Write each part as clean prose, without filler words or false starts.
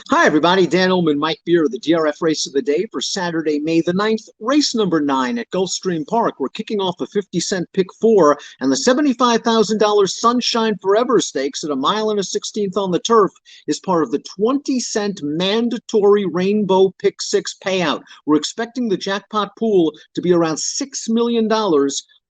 Hi, everybody. Dan Illman, Mike Beer, the DRF race of the day for Saturday, May the 9th, race number 9 at Gulfstream Park. We're kicking off a 50-cent pick four and the $75,000 Sunshine Forever Stakes at a mile and a 16th on the turf is part of the 20-cent mandatory rainbow pick six payout. We're expecting the jackpot pool to be around $6 million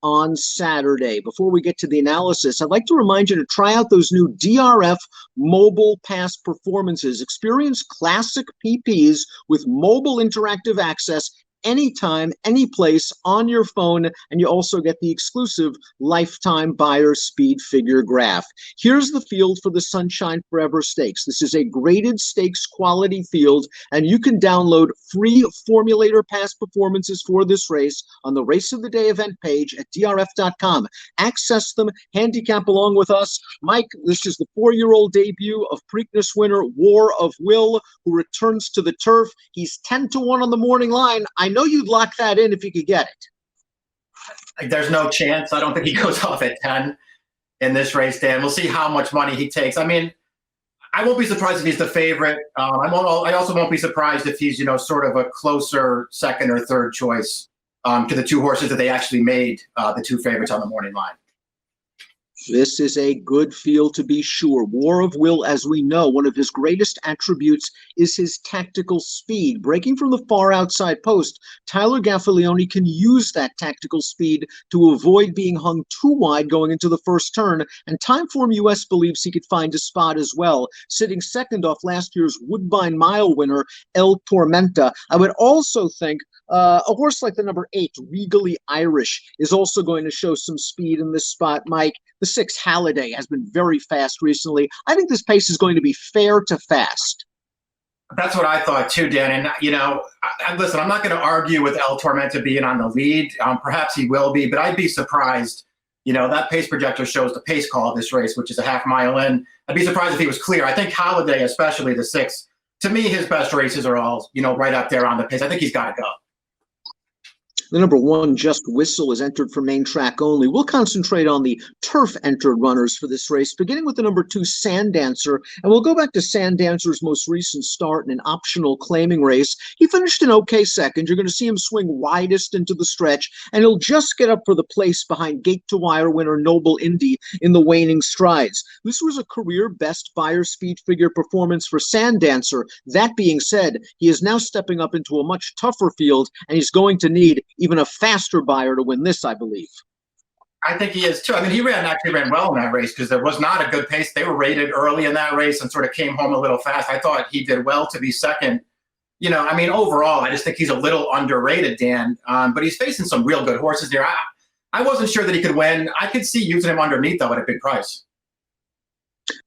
on Saturday. Before we get to the analysis, I'd like to remind you to try out those new DRF mobile pass performances. Experience classic PPs with mobile interactive access anytime, any place on your phone, and you also get the exclusive lifetime buyer speed figure graph. Here's the field for the Sunshine Forever Stakes. This is a graded stakes quality field, and you can download free formulator pass performances for this race on the Race of the Day event page at drf.com. Access them, handicap along with us. Mike, this is the 4-year-old debut of Preakness winner War of Will, who returns to the turf. He's 10-1 on the morning line. I know you'd lock that in if you could get it. There's no chance. I don't think he goes off at 10 in this race, Dan. We'll see how much money he takes. I mean, I won't be surprised if he's the favorite. I also won't be surprised if he's, sort of a closer second or third choice to the two horses that they actually made the two favorites on the morning line. This is a good field to be sure. War of Will, as we know, one of his greatest attributes is his tactical speed. Breaking from the far outside post, Tyler Gaffalione can use that tactical speed to avoid being hung too wide going into the first turn, and Timeform US believes he could find a spot as well, sitting second off last year's Woodbine Mile winner, El Tormenta. I would also think a horse like the number 8, Regally Irish, is also going to show some speed in this spot, Mike. The 6, Halliday, has been very fast recently. I think this pace is going to be fair to fast. That's what I thought too, Dan. And, listen, I'm not going to argue with El Tormenta being on the lead. Perhaps he will be, but I'd be surprised. That pace projector shows the pace call of this race, which is a half mile in. I'd be surprised if he was clear. I think Halliday, especially the 6, to me, his best races are all, right up there on the pace. I think he's got to go. The number 1, Just Whistle, is entered for main track only. We'll concentrate on the turf-entered runners for this race, beginning with the number 2, Sand Dancer. And we'll go back to Sand Dancer's most recent start in an optional claiming race. He finished an okay second. You're going to see him swing widest into the stretch, and he'll just get up for the place behind gate-to-wire winner Noble Indy in the waning strides. This was a career best buyer speed figure performance for Sand Dancer. That being said, he is now stepping up into a much tougher field, and he's going to need even a faster buyer to win this, I believe. I think he is too. I mean, he actually ran well in that race because there was not a good pace. They were rated early in that race and sort of came home a little fast. I thought he did well to be second. Overall, I just think he's a little underrated, Dan. But he's facing some real good horses there. I wasn't sure that he could win. I could see using him underneath, though, at a big price.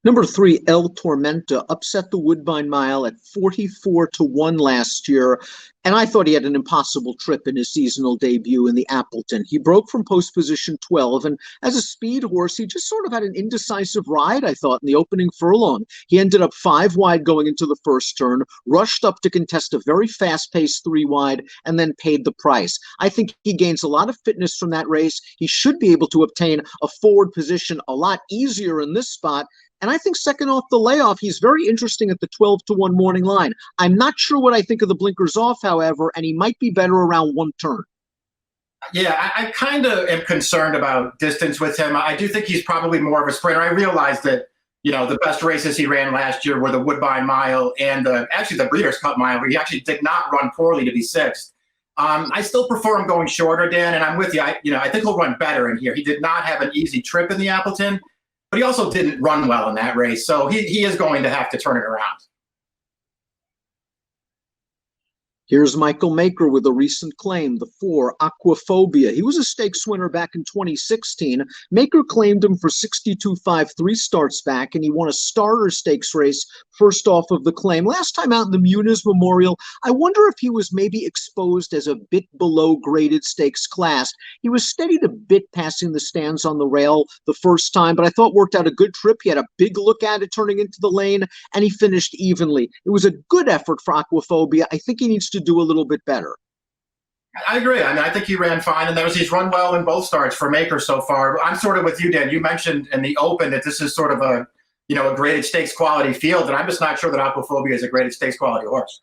Number 3, El Tormenta, upset the Woodbine Mile at 44-1 last year, and I thought he had an impossible trip in his seasonal debut in the Appleton. He broke from post position 12, and as a speed horse, he just sort of had an indecisive ride, I thought, in the opening furlong. He ended up 5 wide going into the first turn, rushed up to contest a very fast-paced 3 wide, and then paid the price. I think he gains a lot of fitness from that race. He should be able to obtain a forward position a lot easier in this spot. And I think second off the layoff, he's very interesting at the 12-1 morning line. I'm not sure what I think of the blinkers off, however, and he might be better around 1 turn. Yeah, I kind of am concerned about distance with him. I do think he's probably more of a sprinter. I realize that, the best races he ran last year were the Woodbine Mile and actually the Breeders' Cup Mile, where he actually did not run poorly to be 6th. I still prefer him going shorter, Dan, and I'm with you. I think he'll run better in here. He did not have an easy trip in the Appleton, but he also didn't run well in that race, so he is going to have to turn it around. Here's Michael Maker with a recent claim, the 4, Aquaphobia. He was a stakes winner back in 2016. Maker claimed him for 62.5 3 starts back, and he won a starter stakes race first off of the claim. Last time out in the Muniz Memorial, I wonder if he was maybe exposed as a bit below graded stakes class. He was steadied a bit passing the stands on the rail the first time, but I thought worked out a good trip. He had a big look at it turning into the lane, and he finished evenly. It was a good effort for Aquaphobia. I think he needs to do a little bit better. I agree. I think he ran fine, and he's run well in both starts for Maker so far. I'm sort of with you, Dan. You mentioned in the Open that this is sort of a a graded stakes quality field. And I'm just not sure that Aquaphobia is a graded stakes quality horse.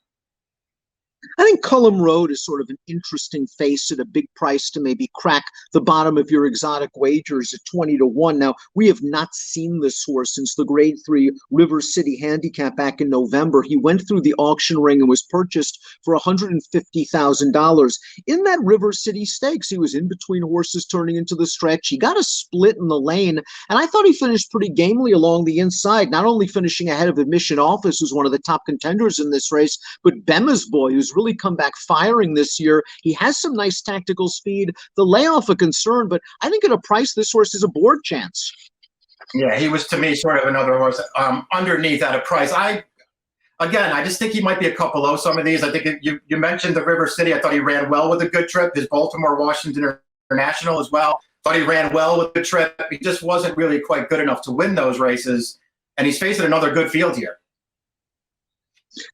I think Cullum Road is sort of an interesting face at a big price to maybe crack the bottom of your exotic wagers at 20-1. Now, we have not seen this horse since the Grade 3 River City Handicap back in November. He went through the auction ring and was purchased for $150,000. In that River City Stakes, he was in between horses turning into the stretch. He got a split in the lane, and I thought he finished pretty gamely along the inside, not only finishing ahead of Admission Office, who's one of the top contenders in this race, but Bema's Boy, who's really come back firing this year. He has some nice tactical speed. The layoff a concern, but I think at a price, this horse is a board chance. Yeah, he was to me sort of another horse underneath at a price. I just think he might be a couple low some of these. I think you mentioned the River City. I thought he ran well with a good trip. His Baltimore-Washington International as well. Thought he ran well with the trip. He just wasn't really quite good enough to win those races. And he's facing another good field here.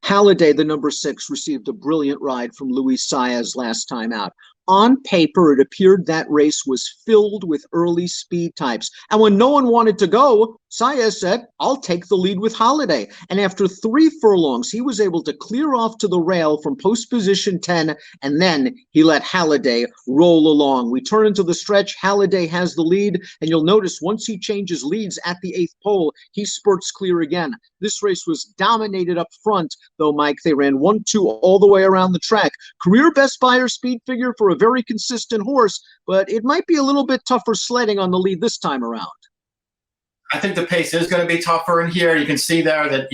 Halliday, the number 6, received a brilliant ride from Luis Saez last time out. On paper, it appeared that race was filled with early speed types. And when no one wanted to go, Saez said, I'll take the lead with Halliday. And after 3 furlongs, he was able to clear off to the rail from post position 10, and then he let Halliday roll along. We turn into the stretch. Halliday has the lead, and you'll notice once he changes leads at the 8th pole, he spurts clear again. This race was dominated up front, though, Mike. They ran 1-2 all the way around the track. Career best Beyer speed figure for a very consistent horse, but it might be a little bit tougher sledding on the lead this time around. I think the pace is going to be tougher in here. You can see there that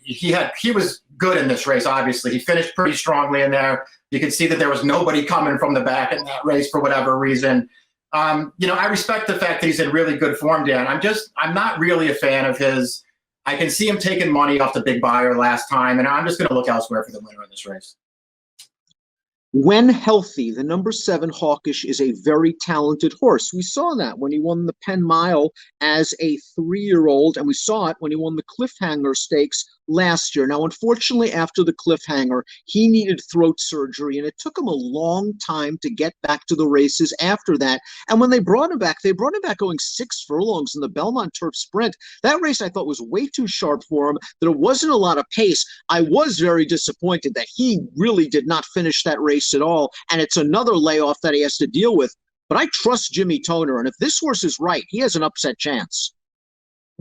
he was good in this race. Obviously, he finished pretty strongly in there. You can see that there was nobody coming from the back in that race for whatever reason. I respect the fact that he's in really good form, Dan. I'm not really a fan of his. I can see him taking money off the big Beyer last time, and I'm just going to look elsewhere for the winner in this race. When healthy, the number 7 Hawkish is a very talented horse. We saw that when he won the Penn Mile as a 3-year-old, and we saw it when he won the Cliffhanger Stakes last year. Now, unfortunately, after the Cliffhanger, he needed throat surgery, and it took him a long time to get back to the races after that. And when they brought him back going 6 furlongs in the Belmont Turf Sprint. That race I thought was way too sharp for him. There wasn't a lot of pace. I was very disappointed that he really did not finish that race at all, and it's another layoff that he has to deal with. But I trust Jimmy Toner, and if this horse is right, he has an upset chance.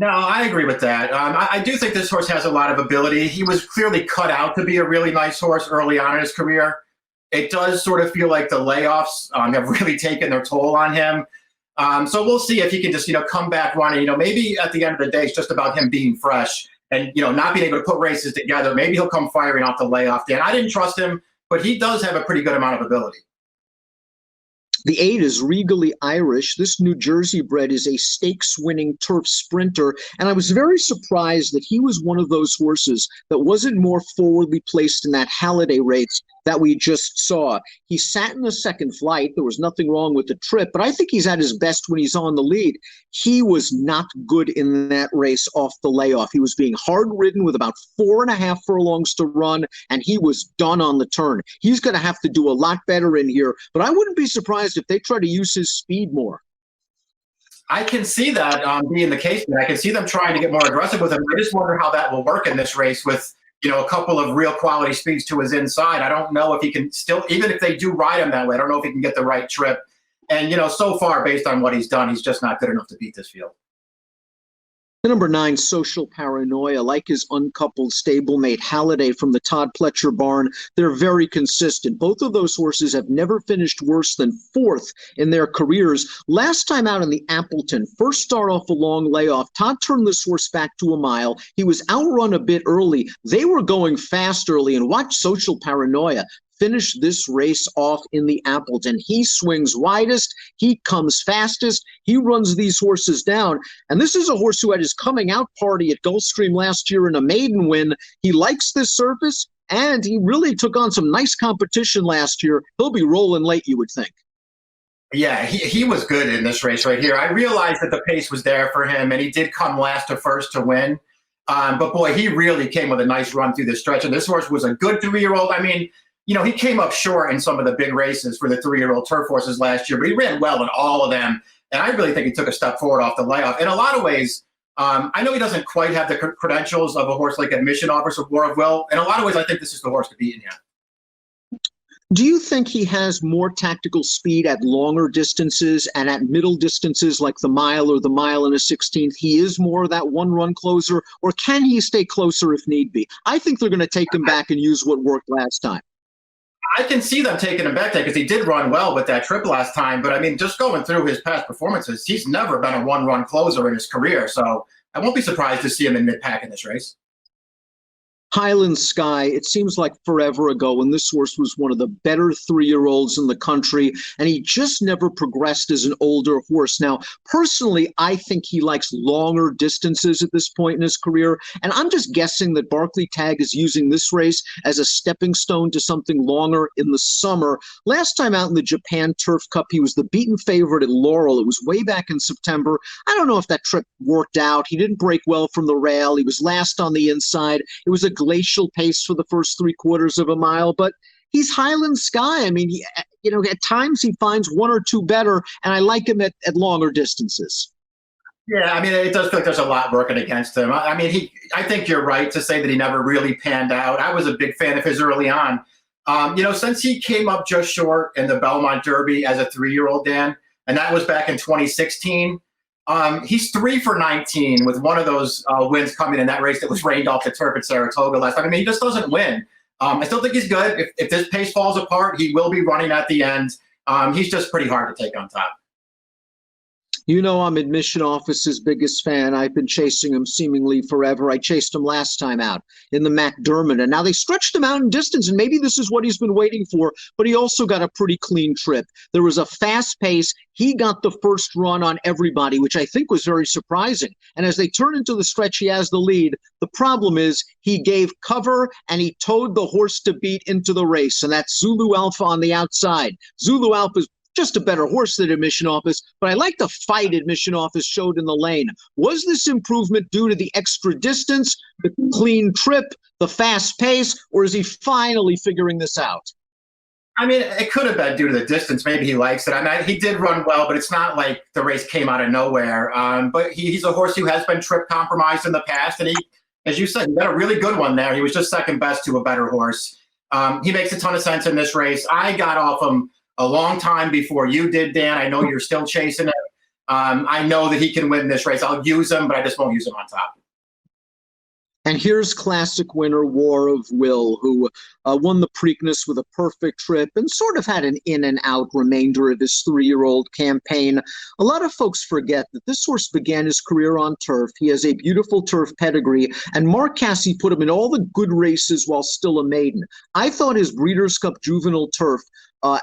No, I agree with that. I do think this horse has a lot of ability. He was clearly cut out to be a really nice horse early on in his career. It does sort of feel like the layoffs have really taken their toll on him. So we'll see if he can just, come back running. Maybe at the end of the day, it's just about him being fresh and, not being able to put races together. Maybe he'll come firing off the layoff, Dan. I didn't trust him, but he does have a pretty good amount of ability. The 8 is Regally Irish. This New Jersey bred is a stakes-winning turf sprinter, and I was very surprised that he was one of those horses that wasn't more forwardly placed in that Halliday race that we just saw. He sat in the second flight. There was nothing wrong with the trip, but I think he's at his best when he's on the lead. He was not good in that race off the layoff. He was being hard-ridden with about 4.5 furlongs to run, and he was done on the turn. He's going to have to do a lot better in here, but I wouldn't be surprised if they try to use his speed more. I can see that being the case. I can see them trying to get more aggressive with him. I just wonder how that will work in this race with, a couple of real quality speeds to his inside. I don't know if he can still, even if they do ride him that way, I don't know if he can get the right trip. And, so far, based on what he's done, he's just not good enough to beat this field. The number 9, Social Paranoia, like his uncoupled stablemate Halliday from the Todd Pletcher barn, they're very consistent. Both of those horses have never finished worse than 4th in their careers. Last time out in the Appleton, first start off a long layoff, Todd turned this horse back to a mile. He was outrun a bit early. They were going fast early, and watch Social Paranoia finish this race off in the Appleton. He swings widest, he comes fastest, he runs these horses down. And this is a horse who had his coming out party at Gulfstream last year in a maiden win. He likes this surface, and he really took on some nice competition last year. He'll be rolling late, you would think. Yeah, he was good in this race right here. I realized that the pace was there for him, and he did come last to first to win. But boy, he really came with a nice run through the stretch. And this horse was a good 3-year-old. I mean, he came up short in some of the big races for the 3-year-old turf horses last year, but he ran well in all of them. And I really think he took a step forward off the layoff. In a lot of ways, I know he doesn't quite have the credentials of a horse like Admission Officer War of Will. In a lot of ways, I think this is the horse to beat in here. Do you think he has more tactical speed at longer distances, and at middle distances like the mile or the mile and a 16th, he is more of that one-run closer, or can he stay closer if need be? I think they're going to take him back and use what worked last time. I can see them taking him back there because he did run well with that trip last time. But I mean, just going through his past performances, he's never been a one-run closer in his career. So I won't be surprised to see him in mid-pack in this race. Highlands Sky, it seems like forever ago when this horse was one of the better 3-year-olds in the country, and he just never progressed as an older horse. Now, personally, I think he likes longer distances at this point in his career, and I'm just guessing that Barclay Tagg is using this race as a stepping stone to something longer in the summer. Last time out in the Japan Turf Cup, he was the beaten favorite at Laurel. It was way back in September. I don't know if that trip worked out. He didn't break well from the rail. He was last on the inside. It was a glacial pace for the first 3/4 of a mile, but he's Highlands Sky. I mean, at times he finds one or two better, and I like him at longer distances. Yeah, I mean, it does feel like there's a lot working against him. I mean, I think you're right to say that he never really panned out. I was a big fan of his early on. Since he came up just short in the Belmont Derby as a 3-year-old, Dan, and that was back in 2016. He's 3 for 19 with one of those wins coming in that race that was rained off the turf at Saratoga last time. I mean, he just doesn't win. I still think he's good. If this pace falls apart, he will be running at the end. He's just pretty hard to take on top. You know, I'm Admission Office's biggest fan. I've been chasing him seemingly forever. I chased him last time out in the McDermott, and now they stretched him out in distance, and maybe this is what he's been waiting for, but he also got a pretty clean trip. There was a fast pace. He got the first run on everybody, which I think was very surprising. And as they turn into the stretch, he has the lead. The problem is he gave cover, and he towed the horse to beat into the race, and that's Zulu Alpha on the outside. Zulu Alpha is just a better horse than Admission Office, but I like the fight Admission Office showed in the lane. Was this improvement due to the extra distance, the clean trip, the fast pace, or is he finally figuring this out? I mean, it could have been due to the distance. Maybe he likes it. I mean, he did run well, but it's not like the race came out of nowhere. But he's a horse who has been trip compromised in the past, and he, as you said, he got a really good one there. He was just second best to a better horse. He makes a ton of sense in this race. I got off him a long time before you did, Dan. I know you're still chasing it. I know that he can win this race. I'll use him, but I just won't use him on top. And here's classic winner War of Will, who won the Preakness with a perfect trip and sort of had an in and out remainder of his 3-year-old campaign. A lot of folks forget that this horse began his career on turf. He has a beautiful turf pedigree, and Mark Casse put him in all the good races while still a maiden. I thought his Breeders' Cup Juvenile Turf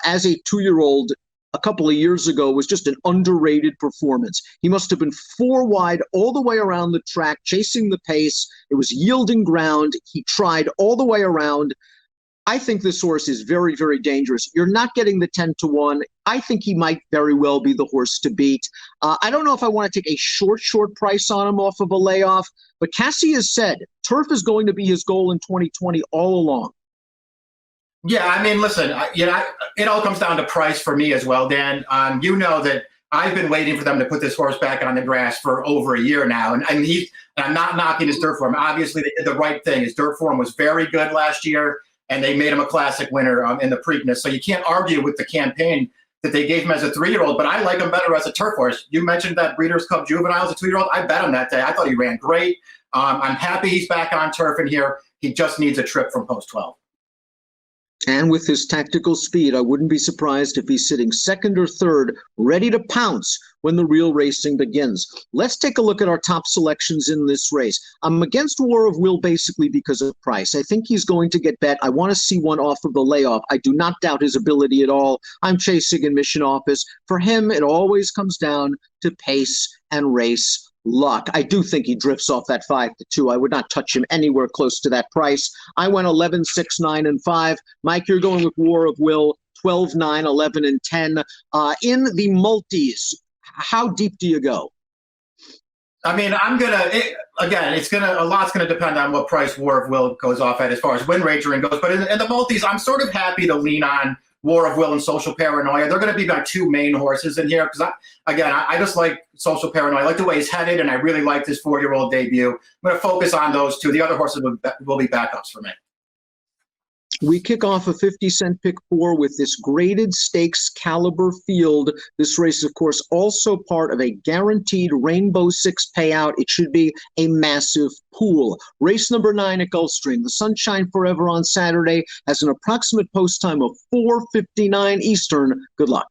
as a 2-year-old a couple of years ago was just an underrated performance. He must have been 4 wide all the way around the track, chasing the pace. It was yielding ground. He tried all the way around. I think this horse is very, very dangerous. You're not getting the 10-1. I think he might very well be the horse to beat. I don't know if I want to take a short price on him off of a layoff, but Casse has said turf is going to be his goal in 2020 all along. Yeah, I mean, listen, it all comes down to price for me as well, Dan. You know that I've been waiting for them to put this horse back on the grass for over a year now, and I'm not knocking his dirt form. Obviously, they did the right thing. His dirt form was very good last year, and they made him a classic winner in the Preakness. So you can't argue with the campaign that they gave him as a 3-year-old, but I like him better as a turf horse. You mentioned that Breeders' Cup Juvenile as a 2-year-old. I bet him that day. I thought he ran great. I'm happy he's back on turf in here. He just needs a trip from post 12. And with his tactical speed, I wouldn't be surprised if he's sitting second or third, ready to pounce when the real racing begins. Let's take a look at our top selections in this race. I'm against War of Will basically because of price. I think he's going to get bet. I want to see one off of the layoff. I do not doubt his ability at all. I'm chasing Admission Office. For him, it always comes down to pace and race luck. I do think he drifts off that 5-2. I would not touch him anywhere close to that price. I went 11, 6, 9, and 5. Mike, you're going with War of Will, 12, 9, 11, and 10. In the multis, how deep do you go? I mean, a lot's gonna depend on what price War of Will goes off at as far as win wagering goes. But in the multis, I'm sort of happy to lean on War of Will and Social Paranoia. They're going to be my two main horses in here because, I just like Social Paranoia. I like the way he's headed, and I really liked his 4-year-old debut. I'm going to focus on those two. The other horses will be backups for me. We kick off a 50-cent pick 4 with this graded stakes caliber field. This race, of course, also part of a guaranteed Rainbow Six payout. It should be a massive pool. Race number 9 at Gulfstream, the Sunshine Forever on Saturday, has an approximate post time of 4:59 Eastern. Good luck.